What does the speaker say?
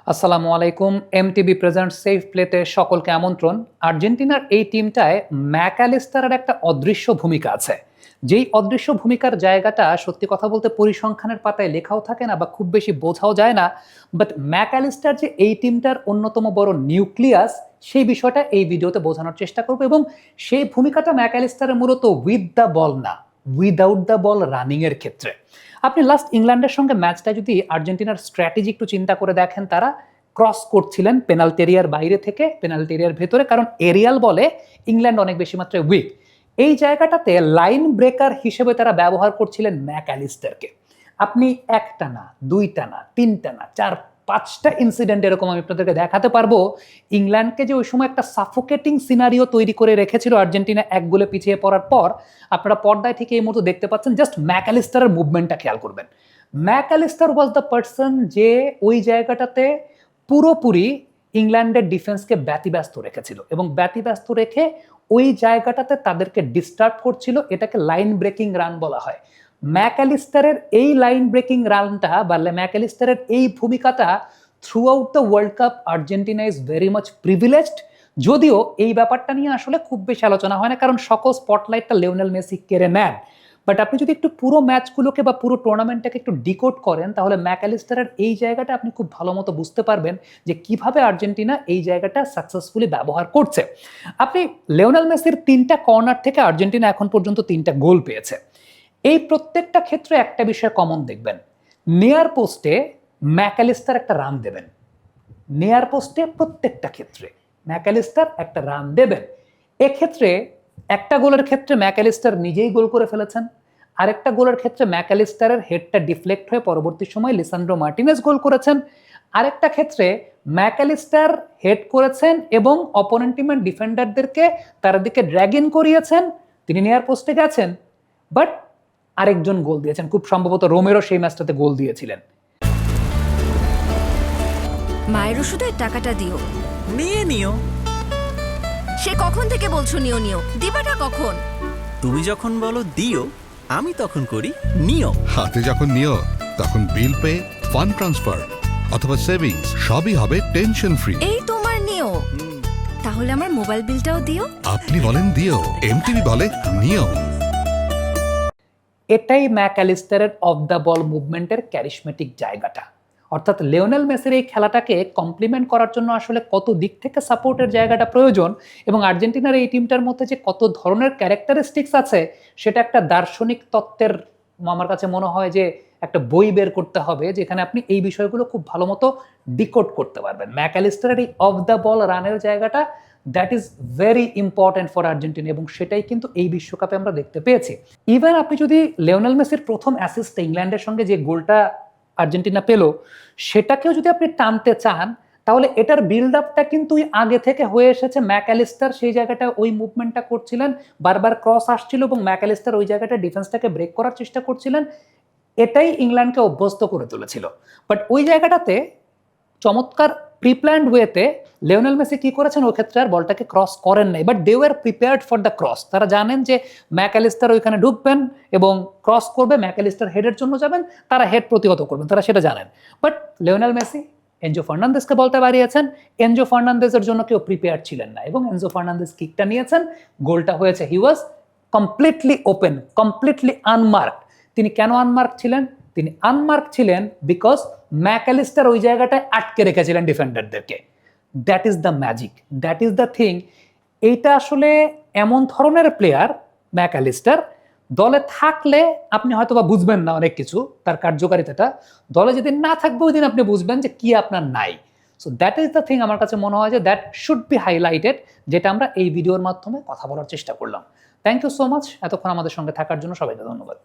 আসসালামু আলাইকুম। MTV present safe প্লেতে সকলকে আমন্ত্রণ। আর্জেন্টিনার এই টিমটায় ম্যাকঅ্যালিস্টারের একটা অদৃশ্য ভূমিকা আছে। যেই অদৃশ্য ভূমিকার জায়গাটা সত্যি কথা বলতে পরিসংখ্যানের পাতায় লেখাও থাকে না বা খুব বেশি বোঝাও যায় না। বাট ম্যাকঅ্যালিস্টার যে এই টিমটার অন্যতম বড় নিউক্লিয়াস, সেই বিষয়টা এই ভিডিওতে বোঝানোর চেষ্টা করব এবং সেই ভূমিকাটা ম্যাকঅ্যালিস্টারের মূলত উইথ দ্য বল না, উইদাউট দ্য বল রানিং এর ক্ষেত্রে। আপনি লাস্ট ইংল্যান্ডের সঙ্গে ম্যাচটা যদি আর্জেন্টিনার স্ট্র্যাটেজি একটু চিন্তা করে দেখেন, তারা ক্রস করছিলেন পেনাল্টি এরিয়ার বাইরে থেকে পেনাল্টি এরিয়ার ভেতরে, কারণ এরিয়াল বলে ইংল্যান্ড অনেক বেশি মাত্রায় উইক। এই জায়গাটাতে লাইন ব্রেকার হিসেবে তারা ব্যবহার করছিলেন ম্যাকঅ্যালিস্টারকে। আপনি একটা না, দুইটা না, তিনটা না, চার পাঁচটা ইনসিডেন্ট এরকম আমি আপনাদেরকে দেখাতে পারবো ইংল্যান্ডকে যে ওই সময় একটা সাফোকেটিং সিনারিও তৈরি করে রেখেছিল আর্জেন্টিনা এক গোলে পিছিয়ে পড়ার পর। আপনারা পর্দায় থেকে এই মুহূর্তে দেখতে পাচ্ছেন, জাস্ট ম্যাকঅ্যালিস্টারের মুভমেন্টটা খেয়াল করবেন। ম্যাকঅ্যালিস্টার ওয়াজ দ্য পার্সন যে ওই জায়গাটাতে পুরোপুরি ইংল্যান্ডের ডিফেন্সকে ব্যতিব্যস্ত রেখেছিল এবং ব্যতিব্যস্ত রেখে ওই জায়গাটাতে তাদেরকে ডিস্টার্ব করছিল। এটাকে লাইন ব্রেকিং রান বলা হয়। ম্যাকঅ্যালিস্টারের এই লাইন ব্রেকিং রানটা বা ম্যাকঅ্যালিস্টারের এই ভূমিকাটা through out the world cup Argentina is very much privileged. যদিও এই ব্যাপারটা নিয়ে আসলে খুব বেশি আলোচনা হয় না, কারণ সকল স্পটলাইটটা লিওনেল মেসি কেড়ে নেন। বাট আপনি যদি একটু পুরো ম্যাচগুলোকে বা পুরো টুর্নামেন্টটাকে একটু ডিকোড করেন, তাহলে ম্যাকঅ্যালিস্টারের এই জায়গাটা আপনি খুব ভালো মতো বুঝতে পারবেন যে কিভাবে আর্জেন্টিনা এই জায়গাটা সাকসেসফুলি ব্যবহার করছে। আপনি লিওনেল মেসির 3টা কর্নার থেকে আর্জেন্টিনা এখন পর্যন্ত 3টা গোল পেয়েছে। এই প্রত্যেকটা ক্ষেত্রে একটা বিষয় কমন দেখবেন, নিয়ার পোস্টে ম্যাকঅ্যালিস্টার একটা রান দেবেন। নিয়ার পোস্টে প্রত্যেকটা ক্ষেত্রে ম্যাকঅ্যালিস্টার একটা রান দেবেন। এক্ষেত্রে একটা গোলের ক্ষেত্রে ম্যাকঅ্যালিস্টার নিজেই গোল করে ফেলেছেন, আরেকটা গোলের ক্ষেত্রে ম্যাকঅ্যালিস্টারের হেডটা ডিফ্লেক্ট হয়ে পরবর্তী সময় লিসান্ড্রো মার্টিনেজ গোল করেছেন। আরেকটা ক্ষেত্রে ম্যাকঅ্যালিস্টার হেড করেছেন এবং অপোনেন্ট টিমের ডিফেন্ডারদেরকে তার দিকে ড্র্যাগ ইন করিয়েছেন, তিনি নিয়ার পোস্টে গেছেন, বাট আরেকজন গোল দিয়েছেন। খুব সম্ভবত রোমেরো সেই ম্যাচটাতে গোল দিয়েছিলেন। মায়ের ওষুধের টাকাটা দিও। নিয়ে নিও। সে কখন থেকে বলছো নিও নিও, দিবাটা কখন? তুমি যখন বলো দিও, আমি তখন করি নিও। হাতে যখন নিও তখন বিল পে, ফান্ড ট্রান্সফার অথবা সেভিংস সবই হবে টেনশন ফ্রি। এই তোমার নিও। তাহলে আমার মোবাইল বিলটাও দিও। আপনি বলেন দিও, এমটিভি বলে নিও। এটাই ম্যাকঅ্যালিস্টারের অফ দ্য বল মুভমেন্টের ক্যারিশমেটিক জায়গাটা। অর্থাৎ লিওনেল মেসির এই খেলাটাকে কমপ্লিমেন্ট করার জন্য আসলে কত দিক থেকে সাপোর্টের জায়গাটা প্রয়োজন এবং আর্জেন্টিনার এই টিমটার মধ্যে যে কত ধরনের ক্যারেক্টারিস্টিক্স আছে, সেটা একটা দার্শনিক তত্ত্বের আমার কাছে মনে হয় যে একটা বই বের করতে হবে, যেখানে আপনি এই বিষয়গুলো খুব ভালো মতো ডিকোড করতে পারবেন। ম্যাকঅ্যালিস্টারের এই অফ দ্য বল রানের জায়গাটা that is very important for Argentina এবং সেটাই কিন্তু এই বিশ্বকাপে আমরা দেখতে পেয়েছি। ইভেন আপনি যদি লিওনেল মেসির প্রথম অ্যাসিস্ট ইংল্যান্ডের সঙ্গে যে গোলটা আর্জেন্টিনা পেল, সেটাকেও যদি আপনি টানতে চান, তাহলে এটার বিল্ড আপটা কিন্তু আগে থেকে হয়ে এসেছে। ম্যাকঅ্যালিস্টার সেই জায়গাটা ওই মুভমেন্টটা করছিলেন, বারবার ক্রস আসছিল এবং ম্যাকঅ্যালিস্টার ওই জায়গাটা ডিফেন্সটাকে ব্রেক করার চেষ্টা করছিলেন। এটাই ইংল্যান্ডকে অভ্যস্ত করে তুলেছিল। বাট ওই জায়গাটাতে চমৎকার প্রিপ্ল্যান্ড ওয়েতে লিওনেল মেসি কি করেছেন, ওই ক্ষেত্রে আর বলটাকে ক্রস করেন নাই, but they were prepared for the cross. তারা জানেন যে ম্যাকঅ্যালিস্টার ওইখানে ঢুকবেন এবং ক্রস করবে, ম্যাকঅ্যালিস্টার হেডের জন্য যাবেন, তারা হেড প্রতিহত করবেন, তারা সেটা জানেন। বাট লিওনেল মেসি এনজো ফার্নান্দেজকে বলতে বাড়িয়েছেন, এনজো ফার্নান্দেজের জন্য কেউ প্রিপেয়ার ছিলেন না এবং এনজো ফার্নান্দেজ কিকটা নিয়েছেন, গোলটা হয়েছে। He was completely open, completely unmarked. তিনি কেন আনমার্ক ছিলেন? তিনি আনমার্ক ছিলেন বিকজ ম্যাকঅ্যালিস্টার ওই জায়গাটায় আটকে রেখেছিলেন ডিফেন্ডারদেরকে। That is the magic, that is the thing. এইটা আসলে এমন ধরনের প্লেয়ার ম্যাকঅ্যালিস্টার, দলে থাকলে আপনি হয়তো বা বুঝবেন না অনেক কিছু, তার কার্যকারিতাটা। দলে যেদিন না থাকবে ওই দিন আপনি বুঝবেন যে কি আপনার নাই। So that is the thing. আমার কাছে মনে হয় যে দ্যাট শুড বি হাইলাইটেড, যেটা আমরা এই ভিডিওর মাধ্যমে কথা বলার চেষ্টা করলাম। থ্যাংক ইউ সো মাচ এতক্ষণ আমাদের সঙ্গে থাকার জন্য। সবাইকে ধন্যবাদ।